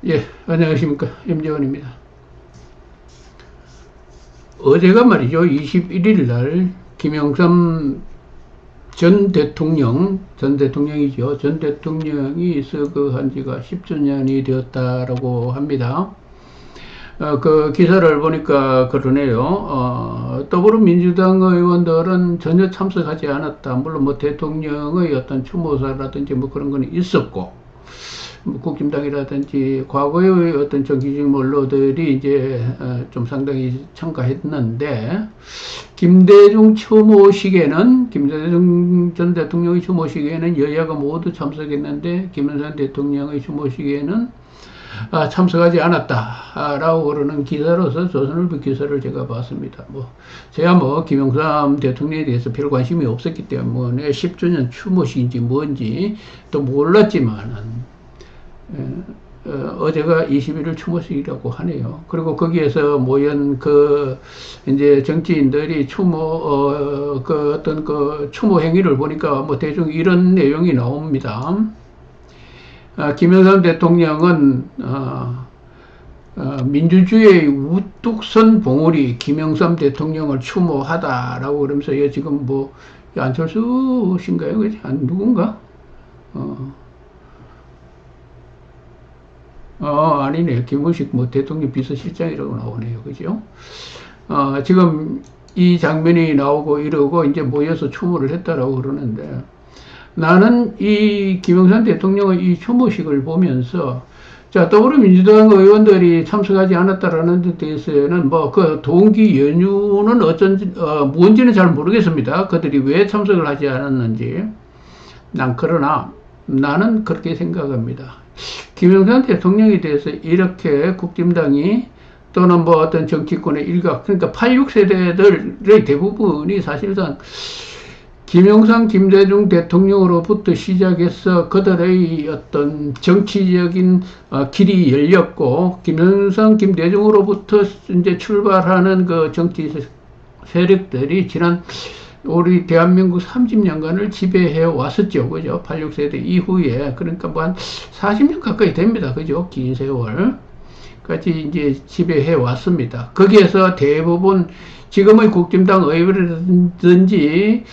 예, 안녕하십니까. 임재원입니다. 어제가 말이죠. 21일 날 김영삼 전 대통령이죠. 전 대통령이 서거한 지가 10주년이 되었다라고 합니다. 그 기사를 보니까 그러네요. 더불어민주당 의원들은 전혀 참석하지 않았다. 물론 뭐 대통령의 어떤 추모사라든지 뭐 그런 거는 있었고, 국힘당이라든지 과거의 어떤 정치적 원로들이 이제 좀 상당히 참가했는데, 김대중 추모식에는, 김대중 전 대통령의 추모식에는 여야가 모두 참석했는데 김영삼 대통령의 추모식에는 참석하지 않았다라고 그러는 기사로서 조선일보 기사를 제가 봤습니다. 제가 김영삼 대통령에 대해서 별 관심이 없었기 때문에 10주년 추모식인지 뭔지 또 몰랐지만은, 어제가 21일 추모식이라고 하네요. 그리고 거기에서 모인 이제 정치인들이 어떤 추모 행위를 보니까 대충 이런 내용이 나옵니다. 김영삼 대통령은, 민주주의의 우뚝 선 봉우리 김영삼 대통령을 추모하다라고 그러면서, 지금 안철수신가요? 누군가? 아니네. 김문식 대통령 비서실장이라고 나오네요. 그죠? 지금 이 장면이 나오고 이러고 이제 모여서 추모를 했다라고 그러는데, 나는 이 김영삼 대통령의 이 추모식을 보면서, 자, 더불어민주당 의원들이 참석하지 않았다라는 데 대해서는 그 동기 연유는 뭔지는 잘 모르겠습니다. 그들이 왜 참석을 하지 않았는지. 그러나 나는 그렇게 생각합니다. 김영삼 대통령에 대해서 이렇게 국힘당이 또는 어떤 정치권의 일각, 그러니까 86세대들의 대부분이 사실상 김영삼, 김대중 대통령으로부터 시작해서 그들의 어떤 정치적인 길이 열렸고, 김영삼, 김대중으로부터 이제 출발하는 그 정치 세력들이 지난 우리 대한민국 30년간을 지배해 왔었죠. 그죠? 86세대 이후에. 그러니까 한 40년 가까이 됩니다. 그죠? 긴 세월. 까지 이제 지배해 왔습니다. 거기에서 대부분 지금의 국힘당 의원이라든지,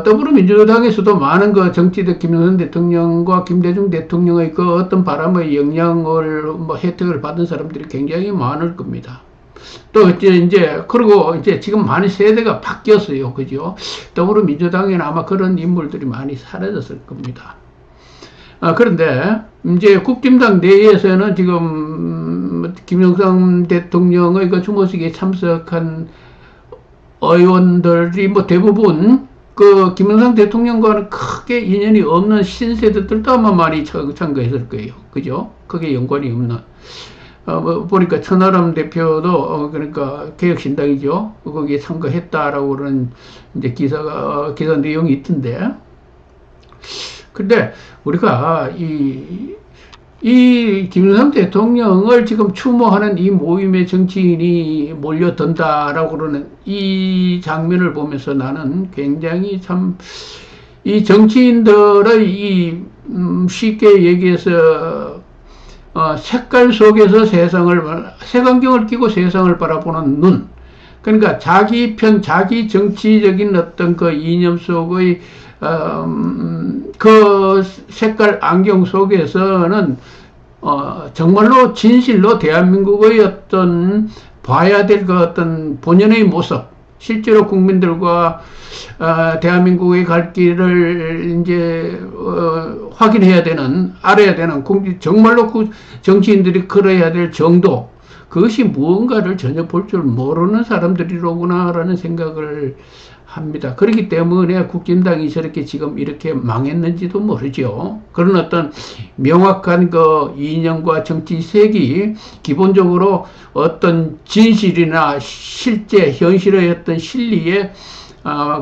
더불어민주당에서도 많은 정치적 김영삼 대통령과 김대중 대통령의 어떤 바람의 영향을, 혜택을 받은 사람들이 굉장히 많을 겁니다. 또 그리고 지금 많이 세대가 바뀌었어요. 그죠? 더불어민주당에는 아마 그런 인물들이 많이 사라졌을 겁니다. 그런데 이제 국힘당 내에서는 지금 김영삼 대통령의 추모식에 참석한 의원들이 대부분 김영삼 대통령과는 크게 인연이 없는 신세대들도 아마 많이 참가했을 거예요. 그죠? 크게 연관이 없는. 보니까 천하람 대표도, 그러니까 개혁신당이죠. 거기에 참가했다라고 그러는 이제 기사 내용이 있던데. 근데 우리가 이 김영삼 대통령을 지금 추모하는 이 모임의 정치인이 몰려든다라고 그러는 이 장면을 보면서 나는 굉장히 이 정치인들의 쉽게 얘기해서 색깔 속에서 색안경을 끼고 세상을 바라보는 눈. 그러니까 자기 정치적인 어떤 이념 속의, 그 색깔 안경 속에서는, 정말로 진실로 대한민국의 어떤 봐야 될 어떤 본연의 모습, 실제로 국민들과 대한민국의 갈 길을 이제 확인해야 되는, 알아야 되는, 정말로 정치인들이 걸어야 될 정도, 그것이 무언가를 전혀 볼 줄 모르는 사람들이로구나라는 생각을 합니다. 그렇기 때문에 국힘당이 저렇게 지금 이렇게 망했는지도 모르죠. 그런 어떤 명확한 이념과 정치색이 기본적으로 어떤 진실이나 실제 현실의 어떤 실리에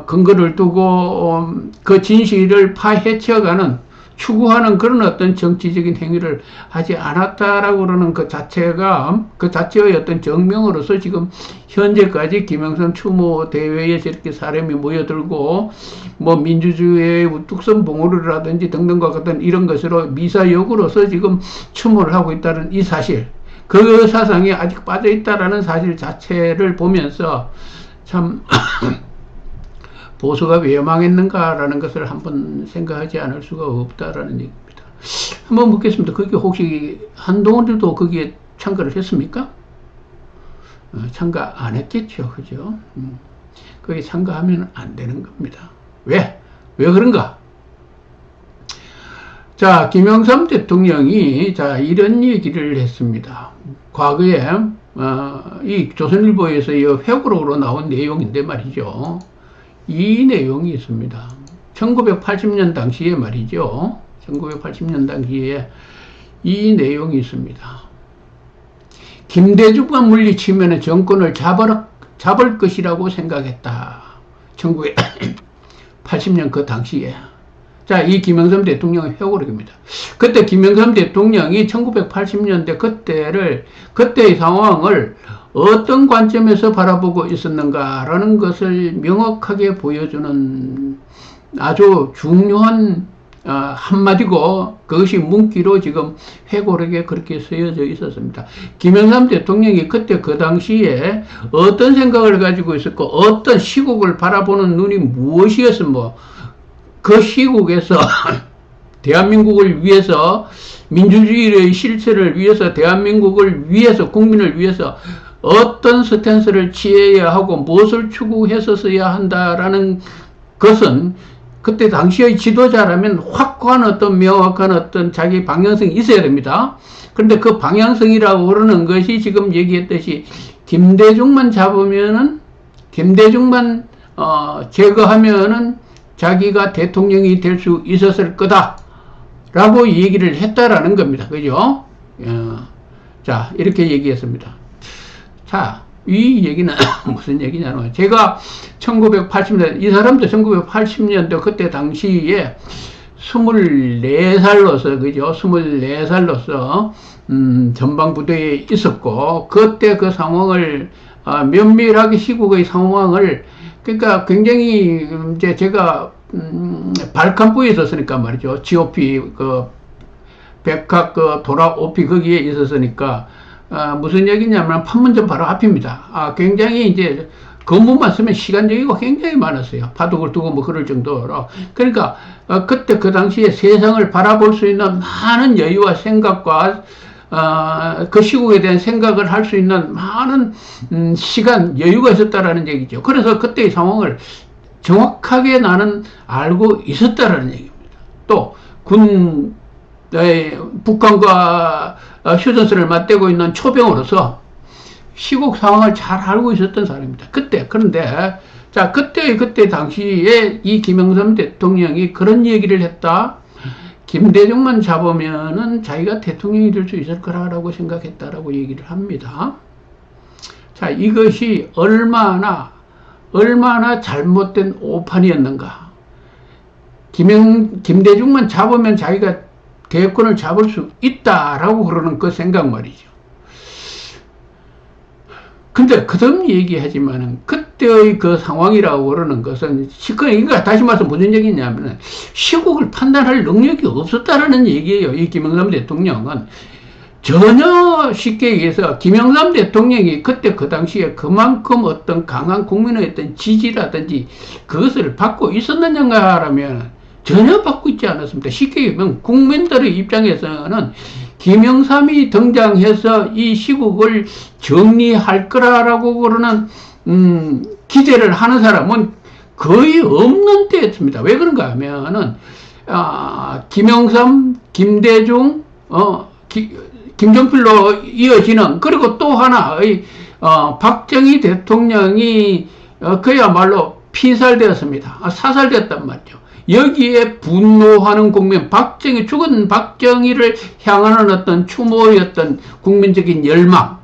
근거를 두고 그 진실을 파헤쳐가는 추구하는 그런 어떤 정치적인 행위를 하지 않았다라고 그러는 그 자체가, 그 자체의 어떤 정명으로서 지금 현재까지 김영삼 추모 대회에 저렇게 사람이 모여들고, 뭐 민주주의의 우뚝 선 봉우리라든지 등등과 같은 이런 것으로 미사역으로서 지금 추모를 하고 있다는 이 사실, 그 사상이 아직 빠져있다라는 사실 자체를 보면서 참 보수가 왜 망했는가라는 것을 한번 생각하지 않을 수가 없다라는 얘기입니다. 한번 묻겠습니다. 그게 혹시 한동훈도 거기에 참가를 했습니까? 참가 안 했겠죠. 그죠? 거기 참가하면 안 되는 겁니다. 왜? 왜 그런가? 자, 김영삼 대통령이 이런 얘기를 했습니다. 과거에 이 조선일보에서 이 회고록으로 나온 내용인데 말이죠. 이 내용이 있습니다. 1980년 당시에 말이죠. 1980년 당시에 이 내용이 있습니다. 김대중만 물리치면 정권을 잡을 것이라고 생각했다. 1980년 그 당시에. 자, 이 김영삼 대통령의 회고록입니다. 그때 김영삼 대통령이 1980년대 그때의 상황을 어떤 관점에서 바라보고 있었는가라는 것을 명확하게 보여주는 아주 중요한 한마디고, 그것이 문기로 지금 회고록에 그렇게 쓰여져 있었습니다. 김영삼 대통령이 그때 그 당시에 어떤 생각을 가지고 있었고, 어떤 시국을 바라보는 눈이 무엇이었으며, 그 시국에서 대한민국을 위해서, 민주주의의 실체를 위해서, 대한민국을 위해서, 국민을 위해서 어떤 스탠스를 취해야 하고 무엇을 추구했었어야 한다라는 것은 그때 당시의 지도자라면 확고한 어떤 명확한 어떤 자기 방향성이 있어야 됩니다. 그런데 그 방향성이라고 그러는 것이 지금 얘기했듯이 김대중만 제거하면은 자기가 대통령이 될 수 있었을 거다라고 얘기를 했다라는 겁니다. 그죠? 자, 이렇게 얘기했습니다. 자, 이 얘기는 무슨 얘기냐면, 제가 1980년대, 이 사람도 1980년대 그때 당시에 24살로서, 그죠? 24살로서, 전방부대에 있었고, 그때 그 상황을, 면밀하게 시국의 상황을, 그러니까 굉장히, 이제 제가, 발칸부에 있었으니까 말이죠. GOP, 백학, 도라 OP 거기에 있었으니까, 무슨 얘기냐면 판문점 바로 앞입니다. 굉장히 이제 건물만 쓰면 시간적이고 굉장히 많았어요. 바둑을 두고 뭐 그럴 정도로. 그러니까 그때 그 당시에 세상을 바라볼 수 있는 많은 여유와 생각과 그 시국에 대한 생각을 할 수 있는 많은 시간, 여유가 있었다라는 얘기죠. 그래서 그때의 상황을 정확하게 나는 알고 있었다라는 얘기입니다. 또 북한과 휴전선을 맞대고 있는 초병으로서 시국 상황을 잘 알고 있었던 사람입니다. 그런데, 자, 그때 당시에 이 김영삼 대통령이 그런 얘기를 했다. 김대중만 잡으면은 자기가 대통령이 될 수 있을 거라고 생각했다라고 얘기를 합니다. 자, 이것이 얼마나 잘못된 오판이었는가. 김대중만 잡으면 자기가 대권을 잡을 수 있다라고 그러는 그 생각 말이죠. 근데 그다음 얘기하지만은 그때의 그 상황이라고 그러는 것은 그러니까 다시 말해서 무슨 얘기냐면은 시국을 판단할 능력이 없었다라는 얘기예요. 이 김영삼 대통령은 전혀 쉽게 얘기해서 김영삼 대통령이 그때 그 당시에 그만큼 어떤 강한 국민의 어떤 지지라든지 그것을 받고 있었느냐라면 전혀 받고 있지 않았습니다. 쉽게 얘기하면 국민들의 입장에서는 김영삼이 등장해서 이 시국을 정리할 거라고 그러는 기대를 하는 사람은 거의 없는 때였습니다. 왜 그런가 하면은 김영삼, 김대중, 김종필로 이어지는, 그리고 또 하나의 박정희 대통령이 그야말로 피살되었습니다. 사살되었단 말이죠. 여기에 분노하는 국민, 죽은 박정희를 향하는 어떤 추모였던 국민적인 열망,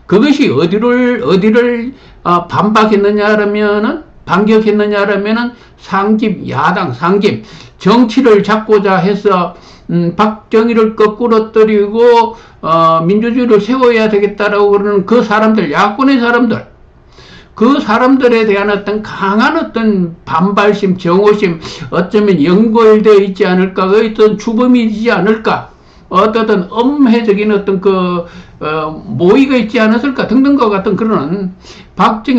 그것이 어디를 반박했느냐라면은 반격했느냐라면은 상집, 야당, 상집, 정치를 잡고자 해서, 박정희를 거꾸로 떨이고, 민주주의를 세워야 되겠다라고 그러는 그 사람들, 야권의 사람들, 그 사람들에 대한 어떤 강한 어떤 반발심, 정오심, 어쩌면 연골되어 있지 않을까, 어떤 주범이지 않을까, 어떤 엄회적인 어떤 모의가 있지 않았을까 등등과 같은 그런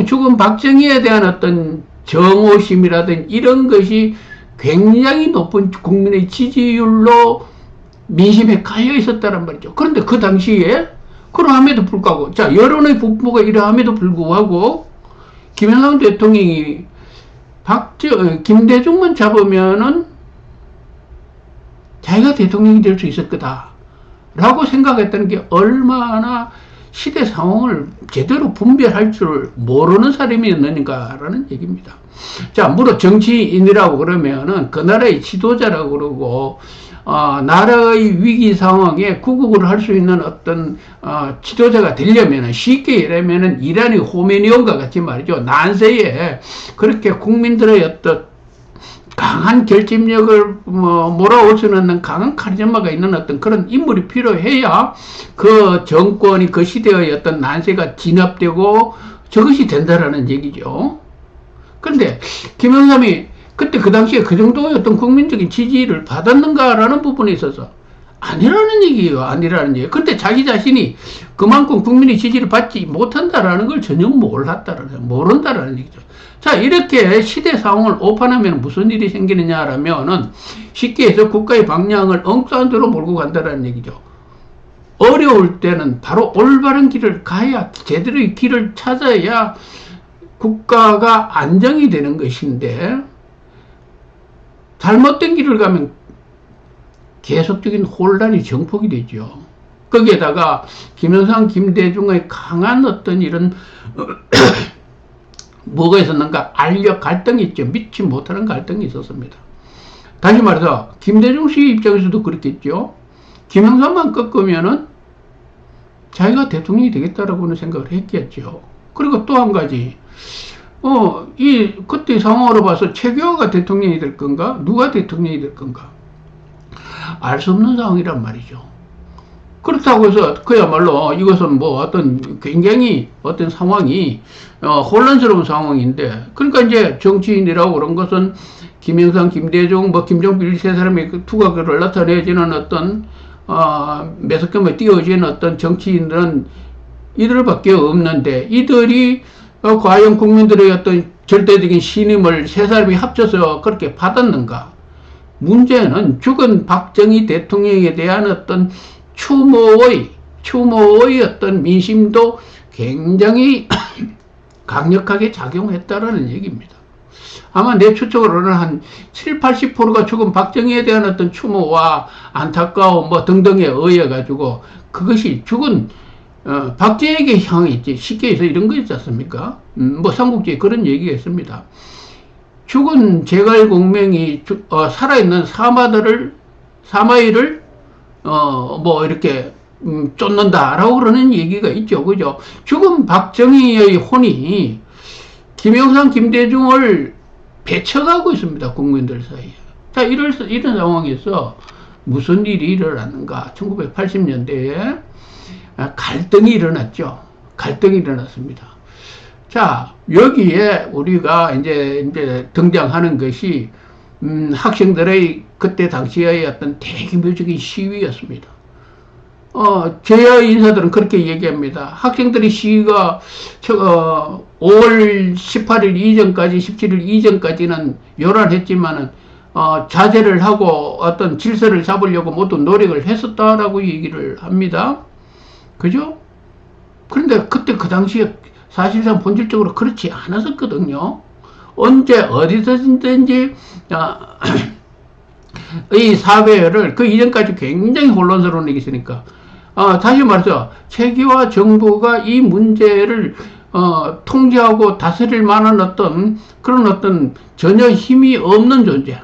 죽은 박정희에 대한 어떤 정오심이라든 이런 것이 굉장히 높은 국민의 지지율로 민심에 깔려 있었다는 말이죠. 그런데 그 당시에 그러함에도 불구하고, 자, 여론의 분포가 이러함에도 불구하고 김영삼 대통령이 김대중만 잡으면은 자기가 대통령이 될 수 있을 거다 라고 생각했다는 게 얼마나 시대 상황을 제대로 분별할 줄 모르는 사람이었는가라는 얘기입니다. 자, 물론 정치인이라고 그러면은 그 나라의 지도자라고 그러고, 나라의 위기 상황에 구국을 할 수 있는 어떤, 지도자가 되려면은 쉽게 얘기하면은 이란의 호메니온과 같이 말이죠. 난세에 그렇게 국민들의 어떤 강한 결집력을 몰아올 수 있는 강한 카리스마가 있는 어떤 그런 인물이 필요해야 그 정권이 그 시대의 어떤 난세가 진압되고 저것이 된다라는 얘기죠. 그런데 김영삼이 그때 그 당시에 그 정도의 어떤 국민적인 지지를 받았는가라는 부분에 있어서 아니라는 얘기예요. 아니라는 얘기. 근데 자기 자신이 그만큼 국민의 지지를 받지 못한다라는 걸 전혀 모른다라는 얘기죠. 자, 이렇게 시대 상황을 오판하면 무슨 일이 생기느냐라면은 쉽게 해서 국가의 방향을 엉뚱한 데로 몰고 간다라는 얘기죠. 어려울 때는 바로 올바른 길을 가야, 제대로의 길을 찾아야 국가가 안정이 되는 것인데, 잘못된 길을 가면 계속적인 혼란이 정폭이 되죠. 거기에다가 김영삼, 김대중의 강한 어떤 이런 뭐가 있었는가? 알력 갈등이 있죠. 믿지 못하는 갈등이 있었습니다. 다시 말해서 김대중 씨 입장에서도 그렇겠죠. 김영삼만 꺾으면은 자기가 대통령이 되겠다라고는 생각을 했겠죠. 그리고 또 한 가지, 그때 상황으로 봐서 최규하가 대통령이 될 건가? 누가 대통령이 될 건가? 알 수 없는 상황이란 말이죠. 그렇다고 해서 그야말로 이것은 뭐 어떤 굉장히 어떤 상황이 혼란스러운 상황인데, 그러니까 이제 정치인이라고 그런 것은 김영삼, 김대중, 김종필 세 사람의 그 두각을 나타내지는 어떤 매석경에 띄어지는 어떤 정치인들은 이들밖에 없는데, 이들이 과연 국민들의 어떤 절대적인 신임을 세 사람이 합쳐서 그렇게 받았는가? 문제는 죽은 박정희 대통령에 대한 어떤 추모의 어떤 민심도 굉장히 강력하게 작용했다라는 얘기입니다. 아마 내 추측으로는 한 7, 80%가 죽은 박정희에 대한 어떤 추모와 안타까움 등등에 의해 가지고 그것이 죽은 박정희에게 향했지. 쉽게 해서 이런 거 있지 않습니까? 삼국지에 그런 얘기가 있습니다. 죽은 제갈공명이 살아있는 사마이를 이렇게 쫓는다라고 그러는 얘기가 있죠. 그죠? 죽은 박정희의 혼이 김영삼, 김대중을 배척하고 있습니다. 국민들 사이에. 자, 이런 상황에서 무슨 일이 일어났는가? 1980년대에 갈등이 일어났죠. 갈등이 일어났습니다. 자, 여기에 우리가 이제 등장하는 것이, 학생들의 그때 당시의 어떤 대규모적인 시위였습니다. 제야 인사들은 그렇게 얘기합니다. 학생들의 시위가 5월 18일 이전까지, 17일 이전까지는 요란했지만은, 자제를 하고 어떤 질서를 잡으려고 모두 노력을 했었다라고 얘기를 합니다. 그죠? 그런데 그때 그 당시에 사실상 본질적으로 그렇지 않았었거든요. 언제 어디서든지 이 사회를 그 이전까지 굉장히 혼란스러운 일이 있으니까, 다시 말해서 체계와 정부가 이 문제를 통제하고 다스릴 만한 그런 어떤 전혀 힘이 없는 존재.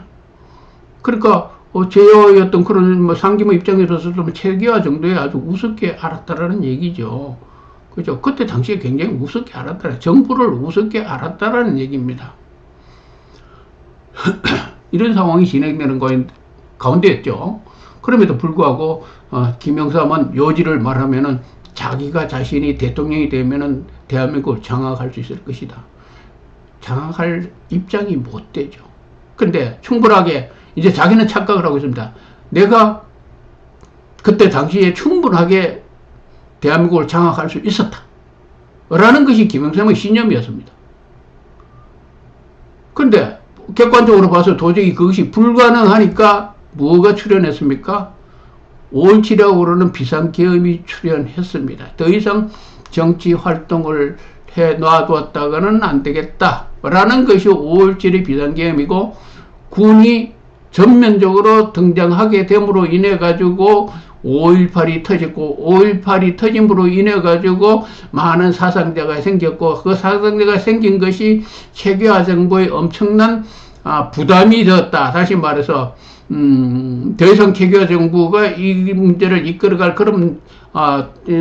그러니까 제어의 어떤 그런 상임의 입장에서 좀 체계화 정도에 아주 우습게 알았다라는 얘기죠. 그죠? 그때 당시에 굉장히 우습게 알았다. 정부를 우습게 알았다라는 얘기입니다. 이런 상황이 진행되는 가운데였죠. 그럼에도 불구하고 김영삼은 요지를 말하면은 자기가 자신이 대통령이 되면은 대한민국을 장악할 수 있을 것이다. 장악할 입장이 못 되죠. 근데 충분하게 이제 자기는 착각을 하고 있습니다. 내가 그때 당시에 충분하게 대한민국을 장악할 수 있었다. 라는 것이 김영삼의 신념이었습니다. 근데 객관적으로 봐서 도저히 그것이 불가능하니까 뭐가 출현했습니까? 5.17이라고 그러는 비상계엄이 출현했습니다. 더 이상 정치 활동을 해 놔두었다가는 안 되겠다. 라는 것이 5.17의 비상계엄이고, 군이 전면적으로 등장하게 됨으로 인해 가지고 5.18이 터졌고, 5.18이 터짐으로 인해 가지고 많은 사상자가 생겼고, 그 사상자가 생긴 것이 최규하 정부의 엄청난 부담이 되었다. 다시 말해서 더 이상 최규하 정부가 이 문제를 이끌어갈 그런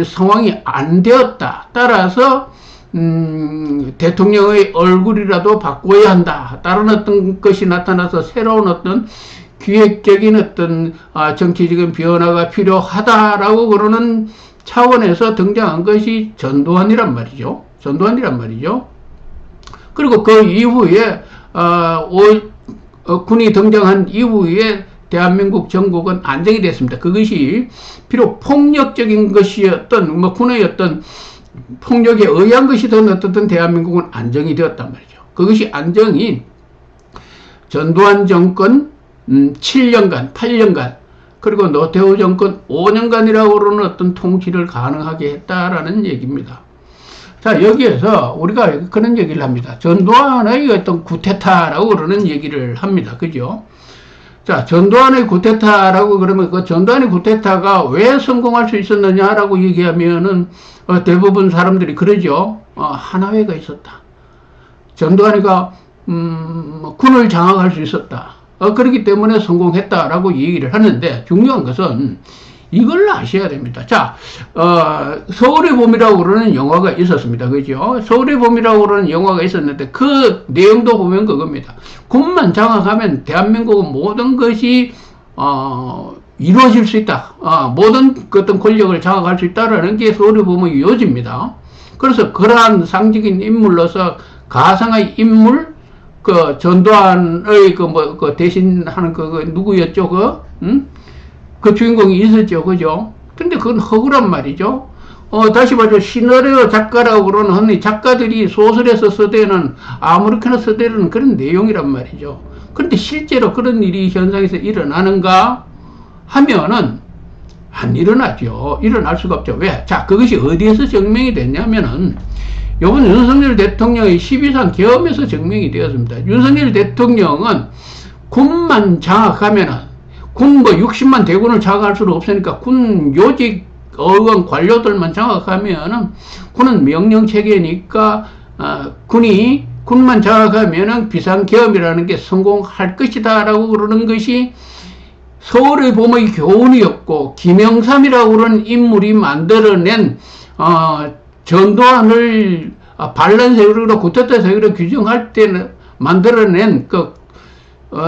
상황이 안 되었다. 따라서 대통령의 얼굴이라도 바꿔야 한다. 다른 어떤 것이 나타나서 새로운 어떤 기획적인 어떤 정치적인 변화가 필요하다라고 그러는 차원에서 등장한 것이 전두환이란 말이죠. 전두환이란 말이죠. 그리고 그 이후에 군이 등장한 이후에 대한민국 전국은 안정이 됐습니다. 그것이 비록 폭력적인 것이었던 군의 어떤 폭력에 의한 것이든 어떻든 대한민국은 안정이 되었단 말이죠. 그것이 안정이 전두환 정권 7년간, 8년간, 그리고 노태우 정권 5년간이라고 그러는 어떤 통치를 가능하게 했다라는 얘기입니다. 자, 여기에서 우리가 그런 얘기를 합니다. 전두환의 어떤 구테타라고 그러는 얘기를 합니다. 그죠? 자, 전두환의 구테타라고 그러면 그 전두환의 구테타가 왜 성공할 수 있었느냐라고 얘기하면은 대부분 사람들이 그러죠. 하나회가 있었다. 전두환이가 군을 장악할 수 있었다. 그렇기 때문에 성공했다라고 얘기를 하는데 중요한 것은 이걸 아셔야 됩니다. 자, 서울의 봄이라고 그러는 영화가 있었습니다. 그죠? 서울의 봄이라고 그러는 영화가 있었는데 그 내용도 보면 그겁니다. 군만 장악하면 대한민국은 모든 것이 이루어질 수 있다. 모든 어떤 권력을 장악할 수 있다라는 게 서울의 봄의 요지입니다. 그래서 그러한 상징인 인물로서 가상의 인물, 그 전두환의 그 대신하는 누구였죠? 그 주인공이 있었죠. 그죠? 근데 그건 허구란 말이죠. 다시 말해서 시나리오 작가라고 그러는 흔히 작가들이 소설에서 써대는 아무렇게나 써대는 그런 내용이란 말이죠. 그런데 실제로 그런 일이 현상에서 일어나는가 하면은 안 일어나죠. 일어날 수가 없죠. 왜? 자, 그것이 어디에서 증명이 됐냐면은 이번 윤석열 대통령의 12.3 계엄에서 증명이 되었습니다. 윤석열 대통령은 군만 장악하면은 군 60만 대군을 장악할 수는 없으니까 군 요직 의원 관료들만 장악하면은 군은 명령 체계니까 군만 장악하면은 비상계엄이라는 게 성공할 것이다라고 그러는 것이 서울의 봄의 교훈이었고 김영삼이라고 그러는 인물이 만들어낸 전두환을 반란 세력으로 구테타 세력으로 규정할 때는 만들어낸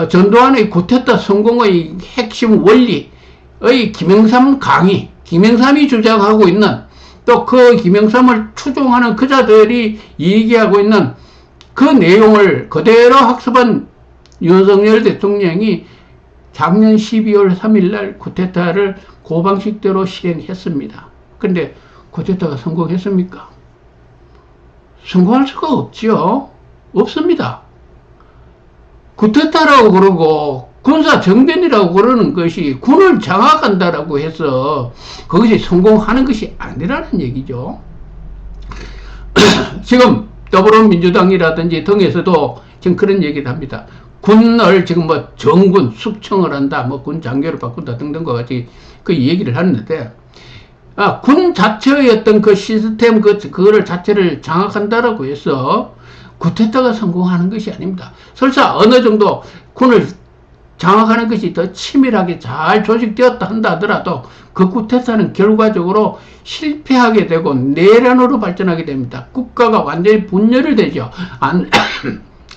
전두환의 구테타 성공의 핵심 원리의 김영삼 강의, 김영삼이 주장하고 있는 또 그 김영삼을 추종하는 그자들이 얘기하고 있는 그 내용을 그대로 학습한 윤석열 대통령이 작년 12월 3일 날 구테타를 그 방식대로 실행했습니다. 근데 구테타가 성공했습니까? 성공할 수가 없죠. 없습니다. 구테타라고 그러고 군사 정변이라고 그러는 것이 군을 장악한다라고 해서 그것이 성공하는 것이 아니라는 얘기죠. 지금 더불어민주당이라든지 등에서도 지금 그런 얘기를 합니다. 군을 지금 정군, 숙청을 한다, 군 장교를 바꾼다 등등과 같이 그 얘기를 하는데, 군 자체의 어떤 그 시스템, 그거를 자체를 장악한다라고 해서 구테타가 성공하는 것이 아닙니다. 설사 어느 정도 군을 장악하는 것이 더 치밀하게 잘 조직되었다 한다 하더라도 그 구테타는 결과적으로 실패하게 되고 내란으로 발전하게 됩니다. 국가가 완전히 분열이 되죠.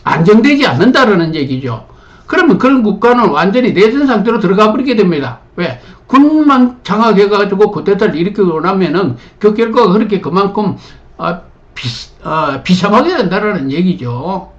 안정되지 않는다라는 얘기죠. 그러면 그런 국가는 완전히 내전 상태로 들어가 버리게 됩니다. 왜? 군만 장악해가지고 쿠데타를 일으키고 나면은 그 결과가 그렇게 그만큼 비참하게 된다라는 얘기죠.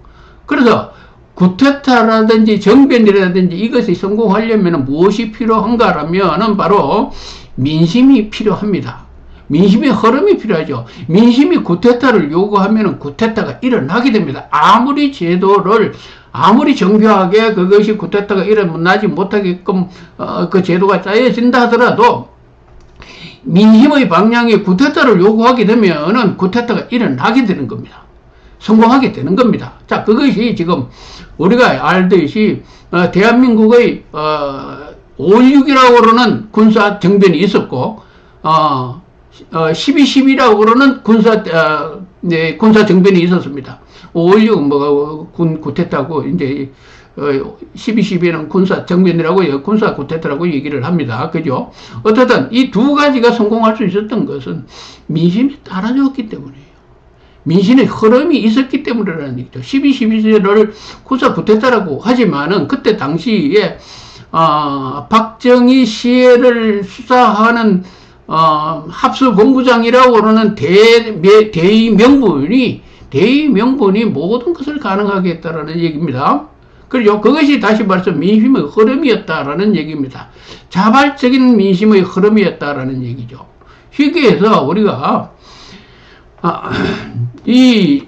그래서 쿠데타라든지 정변이라든지 이것이 성공하려면 무엇이 필요한가라면은 바로 민심이 필요합니다. 민심의 흐름이 필요하죠. 민심이 쿠데타를 요구하면은 쿠데타가 일어나게 됩니다. 아무리 제도를 아무리 정교하게 그것이 쿠데타가 일어나지 못하게끔 그 제도가 짜여진다 하더라도 민심의 방향에 쿠데타를 요구하게 되면은 쿠데타가 일어나게 되는 겁니다. 성공하게 되는 겁니다. 자, 그것이 지금 우리가 알듯이 대한민국의 5.16이라고 그러는 군사 정변이 있었고 12.12라고 그러는 군사 정변이 있었습니다. 5.16 군 쿠데타고 이제 12.12는 군사 정변이라고 군사 쿠데타라고 얘기를 합니다. 그죠? 어쨌든 이 두 가지가 성공할 수 있었던 것은 민심이 따라줬기 때문이에요. 민심의 흐름이 있었기 때문이라는 얘기죠. 12.12를 군사 쿠데타라고 하지만은 그때 당시에 박정희 시해를 수사하는 합수본부장이라고 그러는 대의 명분이 모든 것을 가능하게 했다라는 얘기입니다. 그리고 그것이 다시 말해서 민심의 흐름이었다라는 얘기입니다. 자발적인 민심의 흐름이었다라는 얘기죠. 쉽게 해서 우리가 이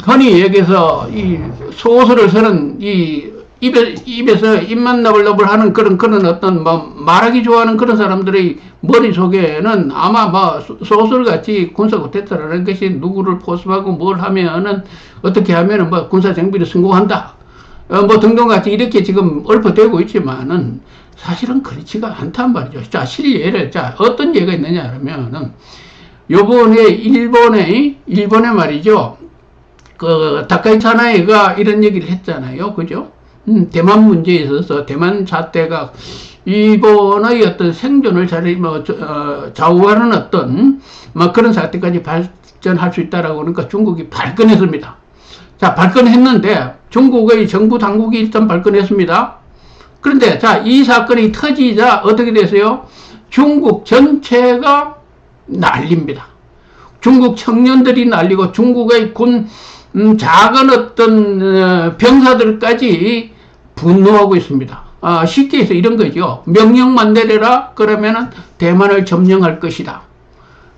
흔히 얘기해서 이 소설을 쓰는 이 입에서 입만 너블너블 하는 그런 어떤 말하기 좋아하는 그런 사람들의 머릿속에는 아마 소설같이 군사 쿠데타라는 것이 누구를 포섭하고 뭘 하면은 어떻게 하면은 군사 정비를 성공한다. 등등같이 이렇게 지금 얽혀되고 있지만은 사실은 그렇지가 않단 말이죠. 자, 실례를, 어떤 예가 있느냐 하면은 요번에 일본에 말이죠. 다카이 사나이가 이런 얘기를 했잖아요. 그죠? 대만 문제에 있어서 대만 사태가 일본의 어떤 생존을 좌우하는 어떤 그런 사태까지 발전할 수 있다라고 그러니까 중국이 발끈했습니다. 자, 발끈했는데 중국의 정부 당국이 일단 발끈했습니다. 그런데 이 사건이 터지자 어떻게 됐어요? 중국 전체가 난립니다. 중국 청년들이 난리고 중국의 작은 어떤 병사들까지 분노하고 있습니다. 쉽게 해서 이런 거죠. 명령만 내려라 그러면은 대만을 점령할 것이다.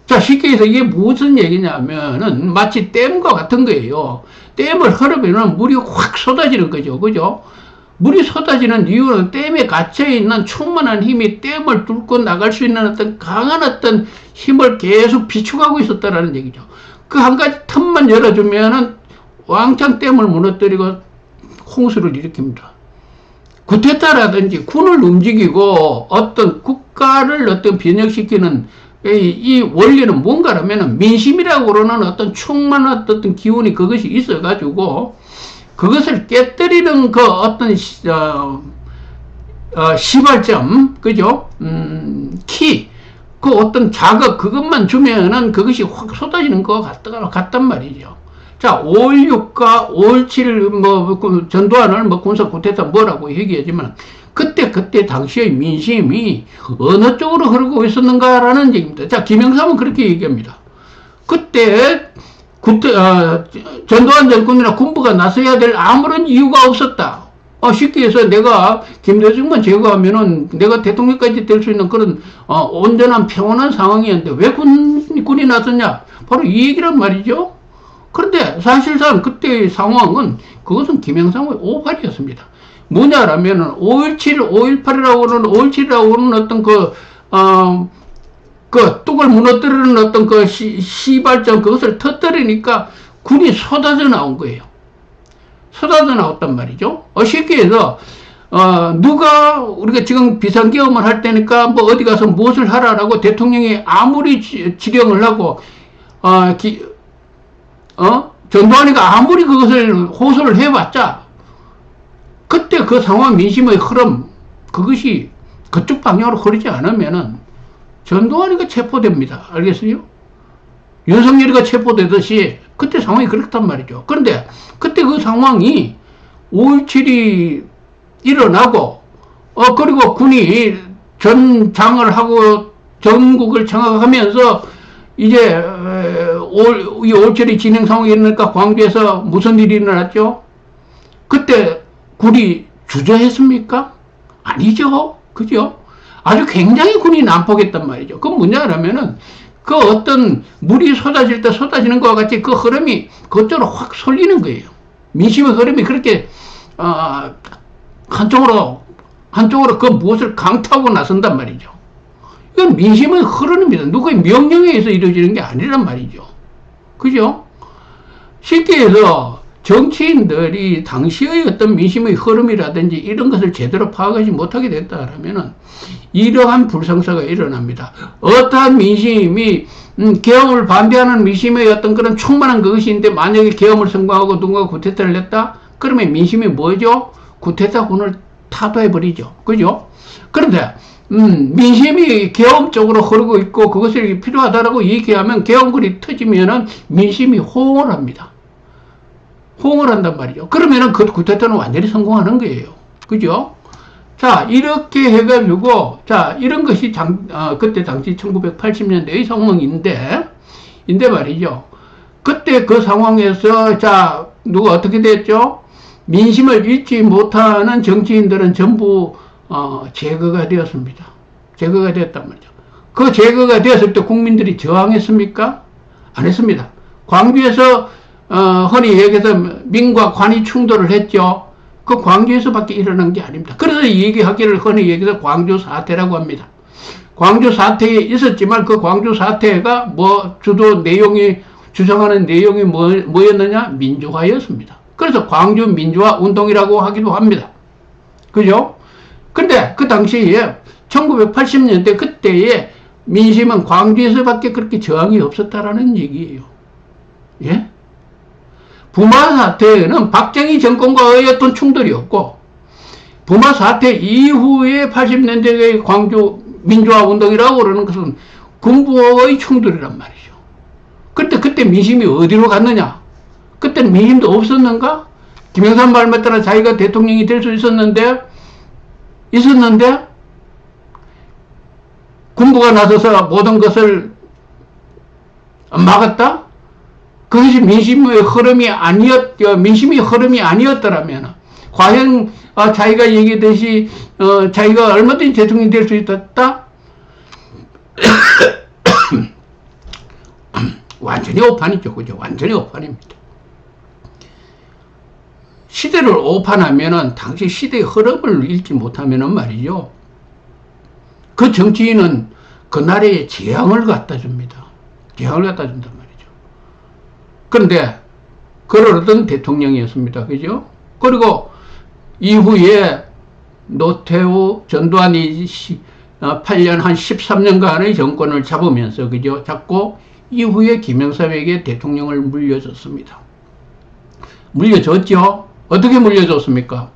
자, 쉽게 해서 이게 무슨 얘기냐면은 마치 댐과 같은 거예요. 댐을 흐르면은 물이 확 쏟아지는 거죠. 그죠? 물이 쏟아지는 이유는 댐에 갇혀있는 충만한 힘이 댐을 뚫고 나갈 수 있는 어떤 강한 어떤 힘을 계속 비축하고 있었다라는 얘기죠. 그 한 가지 틈만 열어주면은 왕창 댐을 무너뜨리고 홍수를 일으킵니다. 쿠데타라든지 군을 움직이고 어떤 국가를 어떤 변혁시키는 이 원리는 뭔가라면 민심이라고 그러는 어떤 충만한 어떤 기운이 그것이 있어가지고 그것을 깨뜨리는 그 어떤 시발점, 그죠? 그 어떤 자극, 그것만 주면은 그것이 확 쏟아지는 것 같단 말이죠. 자, 5.16과 5.17 전두환을 군사 쿠데타 뭐라고 얘기하지만 그때 당시의 민심이 어느 쪽으로 흐르고 있었는가라는 얘기입니다. 자, 김영삼은 그렇게 얘기합니다. 그때 전두환 정권이나 군부가 나서야 될 아무런 이유가 없었다. 쉽게 해서 내가 김대중만 제거하면은 내가 대통령까지 될 수 있는 그런 온전한 평온한 상황이었는데 왜 군이 나섰냐? 바로 이 얘기란 말이죠. 그런데 사실상 그때의 상황은 그것은 김영삼의 오발이었습니다. 뭐냐라면은 5.17, 5.18이라고 하는 5.17이라고 하는 어떤 그 뚝을 무너뜨리는 어떤 그 시발점 그것을 터뜨리니까 군이 쏟아져 나온 거예요. 쏟아져 나왔단 말이죠. 쉽게 해서 누가 우리가 지금 비상계엄을 할 때니까 어디 가서 무엇을 하라라고 대통령이 아무리 지령을 하고 전두환이가 아무리 그것을 호소를 해봤자 그때 그 상황 민심의 흐름 그것이 그쪽 방향으로 흐르지 않으면은 전두환이가 체포됩니다. 알겠어요? 윤석열이가 체포되듯이 그때 상황이 그렇단 말이죠. 그런데 그때 그 상황이 5.17이 일어나고, 그리고 군이 전장을 하고 전국을 장악하면서 이제 이 올철이 진행 상황이 일어나니까 광주에서 무슨 일이 일어났죠? 그때 군이 주저했습니까? 아니죠. 그죠? 아주 굉장히 군이 난폭했단 말이죠. 그건 뭐냐면은 그 어떤 물이 쏟아질 때 쏟아지는 것과 같이 그 흐름이 그쪽으로 확 쏠리는 거예요. 민심의 흐름이 그렇게 한쪽으로 그 무엇을 강타하고 나선단 말이죠. 이건 민심의 흐름입니다. 누구의 명령에 의해서 이루어지는 게 아니란 말이죠. 그죠? 쉽게 해서 정치인들이 당시의 어떤 민심의 흐름이라든지 이런 것을 제대로 파악하지 못하게 됐다라면은 이러한 불상사가 일어납니다. 어떠한 민심이 계엄을 반대하는 민심의 어떤 그런 충만한 그것인데 만약에 계엄을 성공하고 누군가 쿠데타를 냈다? 그러면 민심이 뭐죠? 쿠데타군을 타도해버리죠. 그죠? 그런데 민심이 계엄 쪽으로 흐르고 있고 그것이 필요하다라고 얘기하면 계엄군이 터지면은 민심이 호응을 합니다. 호응을 한단 말이죠. 그러면은 그 쿠데타는 완전히 성공하는 거예요. 그죠? 자, 이렇게 해가지고, 자, 이런 것이 그때 당시 1980년대의 상황인데 말이죠. 그때 그 상황에서, 자, 누가 어떻게 됐죠? 민심을 읽지 못하는 정치인들은 전부, 제거가 되었습니다. 제거가 되었단 말이죠. 그 제거가 되었을 때 국민들이 저항했습니까? 안 했습니다. 광주에서, 흔히 얘기해서 민과 관이 충돌을 했죠. 그 광주에서밖에 일어난 게 아닙니다. 그래서 얘기하기를 흔히 얘기해서 광주 사태라고 합니다. 광주 사태에 있었지만 그 광주 사태가 뭐 주장하는 내용이 뭐였느냐? 민주화였습니다. 그래서 광주 민주화 운동이라고 하기도 합니다. 그죠? 근데 그 당시에 1980년대 그때의 민심은 광주에서밖에 그렇게 저항이 없었다라는 얘기예요. 예? 부마 사태는 박정희 정권과의 어떤 충돌이 없고, 부마 사태 이후에 80년대의 광주 민주화 운동이라고 그러는 것은 군부의 충돌이란 말이죠. 그때 민심이 어디로 갔느냐? 그때는 민심도 없었는가? 김영삼 말에 따라 자기가 대통령이 될 수 있었는데, 군부가 나서서 모든 것을 막았다? 그것이 민심의 흐름이 아니었더라면, 과연, 자기가 얘기했듯이, 자기가 얼마든지 대통령이 될 수 있었다? 완전히 오판이죠. 그죠? 완전히 오판입니다. 시대를 오판하면은, 당시 시대의 흐름을 읽지 못하면은 말이죠. 그 정치인은 그 나라에 재앙을 갖다 줍니다. 재앙을 갖다 준단 말이에요. 그런데 그러던 대통령이었습니다. 그죠? 그리고 이후에 노태우, 전두환이 8년 한 13년간의 정권을 잡으면서 그죠? 잡고 이후에 김영삼에게 대통령을 물려줬습니다. 물려줬죠? 어떻게 물려줬습니까?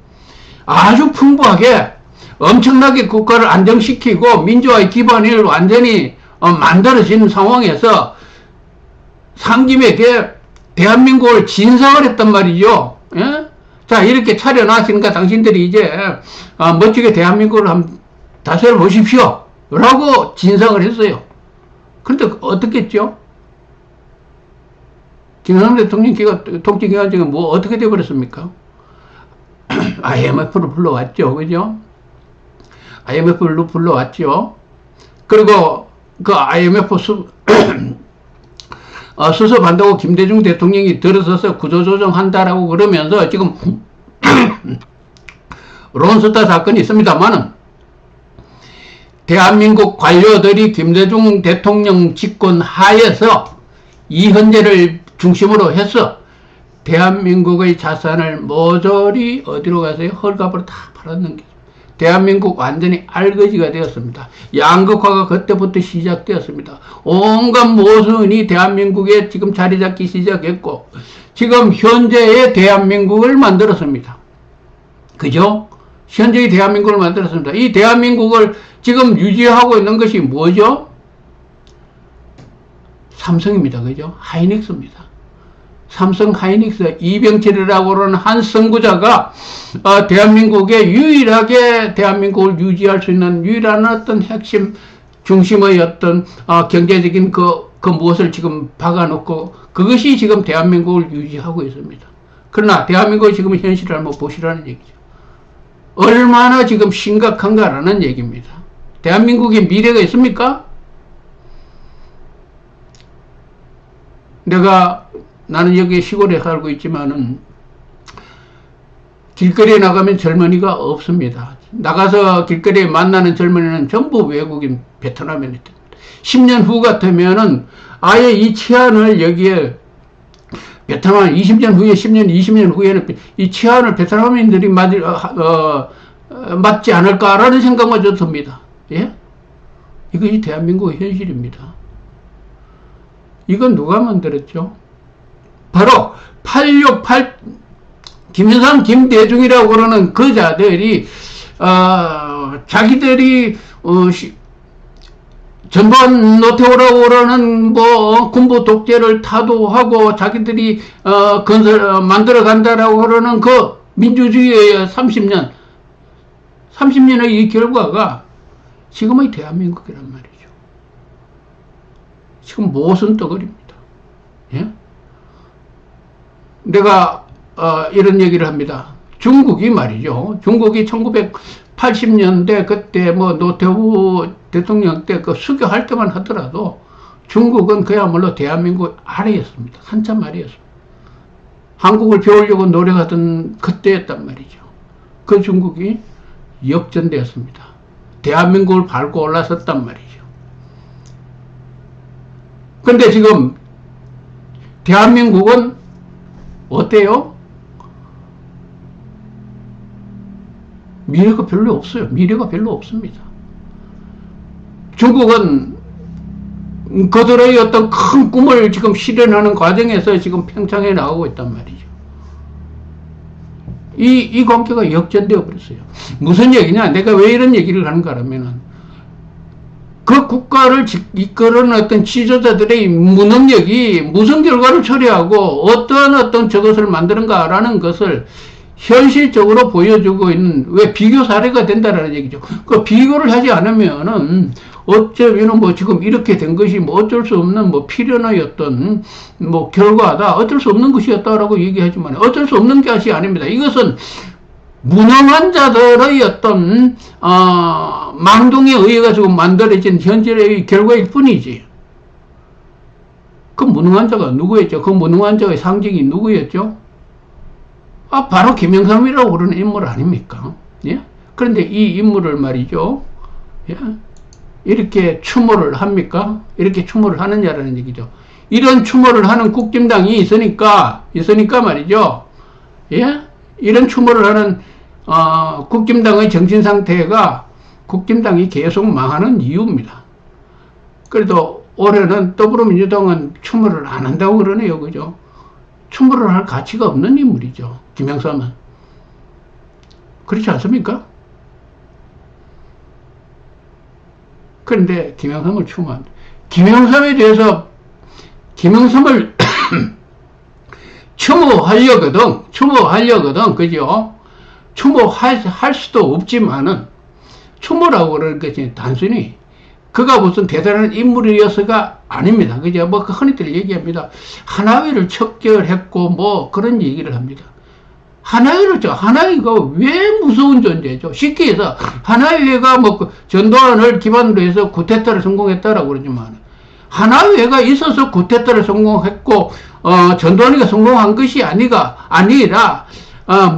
아주 풍부하게 엄청나게 국가를 안정시키고 민주화의 기반을 완전히 만들어진 상황에서 상김에게 대한민국을 진상을 했단 말이죠. 예? 자, 이렇게 차려놨으니까 당신들이 이제 멋지게 대한민국을 한번 다스려 보십시오. 라고 진상을 했어요. 그런데 어떻게 했죠? 김영삼 대통령 통치기간 중에 뭐 어떻게 돼버렸습니까? IMF를 불러왔죠. 그죠? IMF를 불러왔죠. 그리고 그 IMF 수습한다고 김대중 대통령이 들어서서 구조조정한다라고 그러면서 지금 론스타 사건이 있습니다만은 대한민국 관료들이 김대중 대통령 집권 하에서 이현재를 중심으로 해서 대한민국의 자산을 모조리 어디로 가세요? 헐값으로 다 팔아넘겼습니다. 대한민국 완전히 알거지가 되었습니다. 양극화가 그때부터 시작되었습니다. 온갖 모순이 대한민국에 지금 자리 잡기 시작했고 지금 현재의 대한민국을 만들었습니다. 그죠? 현재의 대한민국을 만들었습니다. 이 대한민국을 지금 유지하고 있는 것이 뭐죠? 삼성입니다. 그죠? 하이닉스입니다. 삼성 하이닉스 이병철이라고 하는 한 선구자가 대한민국에 유일하게 대한민국을 유지할 수 있는 유일한 어떤 핵심 중심의 어떤 경제적인 그 무엇을 지금 박아놓고 그것이 지금 대한민국을 유지하고 있습니다. 그러나 대한민국의 지금 현실을 한번 보시라는 얘기죠. 얼마나 지금 심각한가라는 얘기입니다. 대한민국에 미래가 있습니까? 나는 여기 시골에 살고 있지만은 길거리에 나가면 젊은이가 없습니다. 나가서 길거리에 만나는 젊은이는 전부 외국인 베트남인입니다. 10년 후 같으면은 아예 이 치안을 여기에 베트남 20년 후에 10년 20년 후에는 이 치안을 베트남인들이 맞지 않을까라는 생각마저 듭니다. 예? 이것이 대한민국의 현실입니다. 이건 누가 만들었죠? 바로 868 김영삼, 김대중이라고 그러는 그 자들이 자기들이 전반 노태우라고 그러는 군부 독재를 타도하고 자기들이 만들어 간다라고 그러는 그 민주주의의 30년의 이 결과가 지금의 대한민국이란 말이죠. 지금 무엇은 떠거립니다. 예? 내가 이런 얘기를 합니다. 중국이 말이죠. 중국이 1980년대 그때 노태우 대통령 때 그 수교할 때만 하더라도 중국은 그야말로 대한민국 아래였습니다. 한참 아래였습니다. 한국을 배우려고 노력하던 그때였단 말이죠. 그 중국이 역전되었습니다. 대한민국을 밟고 올라섰단 말이죠. 근데 지금 대한민국은 어때요? 미래가 별로 없어요. 미래가 별로 없습니다. 중국은 그들의 어떤 큰 꿈을 지금 실현하는 과정에서 지금 팽창해 나가고 있단 말이죠. 이 관계가 역전되어 버렸어요. 무슨 얘기냐? 내가 왜 이런 얘기를 하는가 하면은 그 국가를 이끄는 어떤 지도자들의 무능력이 무슨 결과를 초래하고 어떤 저것을 만드는가라는 것을 현실적으로 보여주고 있는, 왜 비교 사례가 된다라는 얘기죠. 그 비교를 하지 않으면은 어쩌면은 지금 이렇게 된 것이 어쩔 수 없는 필연의 어떤 결과다, 어쩔 수 없는 것이었다라고 얘기하지만 어쩔 수 없는 것이 아닙니다. 이것은 무능한 자들의 어떤 망동에 의해 가지고 만들어진 현재의 결과일 뿐이지. 그 무능한 자가 누구였죠? 그 무능한 자의 상징이 누구였죠? 바로 김영삼이라고 그러는 인물 아닙니까? 예? 그런데 이 인물을 말이죠. 예? 이렇게 추모를 합니까? 이렇게 추모를 하느냐라는 얘기죠. 이런 추모를 하는 국힘당이 있으니까 말이죠. 예? 이런 추모를 하는 국힘당의 정신 상태가 국힘당이 계속 망하는 이유입니다. 그래도 올해는 더불어민주당은 추모를 안 한다고 그러네요. 그죠? 추모를 할 가치가 없는 인물이죠. 김영삼은. 그렇지 않습니까? 그런데 김영삼을 추모한다. 김영삼에 대해서 김영삼을 추모하려거든. 그죠? 추모할 수도 없지만은, 추모라고 그러는 것이 단순히 그가 무슨 대단한 인물이어서가 아닙니다. 그죠? 흔히들 얘기합니다. 하나회를 척결했고, 그런 얘기를 합니다. 하나회가 왜 무서운 존재죠? 쉽게 해서, 하나회가 전두환을 기반으로 해서 쿠데타를 성공했다라고 그러지만, 하나회가 있어서 쿠데타를 성공했고, 전두환이가 성공한 것이 아니라,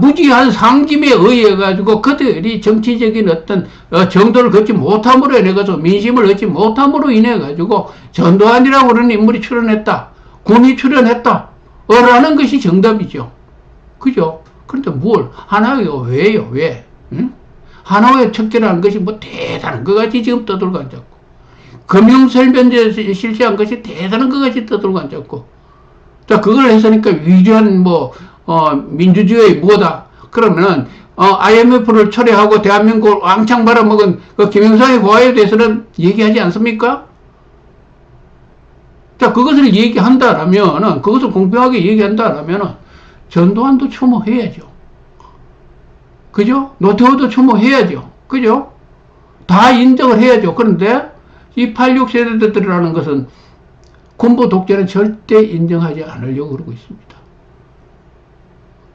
무지한 상김에 의해 가지고 그들이 정치적인 어떤 정도를 걷지 못함으로 인해 가지고 민심을 얻지 못함으로 인해 가지고 전두환이라고 하는 인물이 출연했다, 군이 출연했다 라는 것이 정답이죠. 그죠? 그런데 하나회가 왜요? 왜? 응? 하나회 척결한 것이 대단한 것 같이 지금 떠들고 앉았고, 금융설변제 실시한 것이 대단한 것 같이 떠들고 앉았고, 자, 그걸 했으니까 위대한 민주주의 뭐다? 그러면은, IMF를 철회하고 대한민국을 왕창 말아먹은 그 김영삼의 고아에 대해서는 얘기하지 않습니까? 자, 자, 그것을 얘기한다라면은, 그것을 공평하게 얘기한다라면은, 전두환도 추모해야죠. 그죠? 노태우도 추모해야죠. 그죠? 다 인정을 해야죠. 그런데 이 86세대들이라는 것은 군부 독재는 절대 인정하지 않으려고 그러고 있습니다.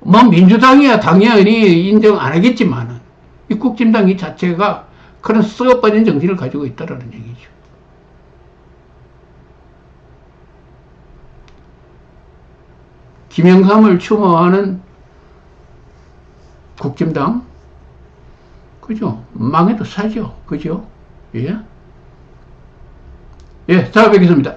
뭐 민주당이야 당연히 인정 안 하겠지만은 이 국진당 이 자체가 그런 썩어빠진 정신을 가지고 있다는 얘기죠. 김영삼을 추모하는 국진당, 그죠? 망해도 사죠. 그죠? 예? 예, 다음에 뵙겠습니다.